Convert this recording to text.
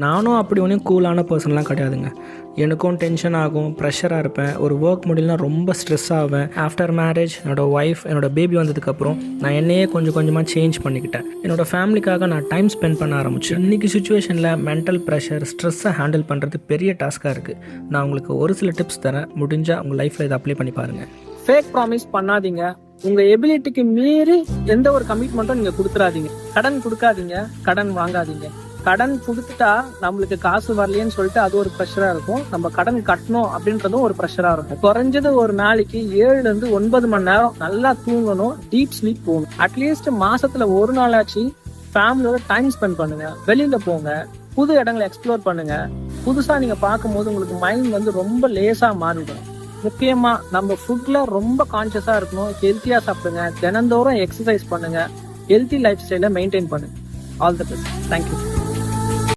நானும் அப்படி ஒன்றும் கூலான பர்சன்லாம் கிடையாதுங்க. எனக்கும் டென்ஷன் ஆகும், ப்ரெஷராக இருப்பேன். ஒரு ஒர்க் முடியலனா ரொம்ப ஸ்ட்ரெஸ் ஆவேன். ஆஃப்டர் மேரேஜ் என்னோடய ஒய்ஃப், என்னோடய பேபி வந்ததுக்கப்புறம் நான் என்னையே கொஞ்சம் கொஞ்சமாக சேஞ்ச் பண்ணிக்கிட்டேன். என்னோடய ஃபேமிலிக்காக நான் டைம் ஸ்பெண்ட் பண்ண ஆரம்பித்தேன். இன்றைக்கி சுச்சுவேஷனில் மென்டல் ப்ரெஷர், ஸ்ட்ரெஸ்ஸை ஹேண்டில் பண்ணுறது பெரிய டாஸ்க்காக இருக்குது. நான் உங்களுக்கு ஒரு சில டிப்ஸ் தரேன். முடிஞ்சால் உங்கள் லைஃப்பில் இதை அப்ளை பண்ணி பாருங்கள். ஃபேக் ப்ராமிஸ் பண்ணாதீங்க. உங்க எபிலிட்டிக்கு மீறி எந்த ஒரு கமிட்மெண்ட்டும் நீங்க கொடுத்துறாதீங்க. கடன் கொடுக்காதீங்க, கடன் வாங்காதீங்க. கடன் கொடுத்துட்டா நம்மளுக்கு காசு வரலையேன்னு சொல்லிட்டு அது ஒரு ப்ரெஷரா இருக்கும். நம்ம கடன் கட்டணும் அப்படின்றதும் ஒரு ப்ரெஷரா இருக்கும். குறைஞ்சது ஒரு நாளைக்கு 7 to 9 மணி நேரம் நல்லா தூங்கணும், டீப் ஸ்லீப் போகணும். அட்லீஸ்ட் மாசத்துல ஒரு நாளாச்சு ஃபேமிலியோட டைம் ஸ்பெண்ட் பண்ணுங்க, வெளியில போங்க, புது இடங்களை எக்ஸ்ப்ளோர் பண்ணுங்க. புதுசா நீங்க பார்க்கும்போது உங்களுக்கு மைண்ட் ரொம்ப லேசா மாறிடும். முக்கியமா நம்ம ஃபுட்ல ரொம்ப கான்சியஸா இருக்கணும். ஹெல்த்தியா சாப்பிடுங்க, தினந்தோறும் எக்ஸசைஸ் பண்ணுங்க, ஹெல்த்தி லைஃப் ஸ்டைலை மெயின்டைன் பண்ணுங்க. All the best. தேங்க்யூ.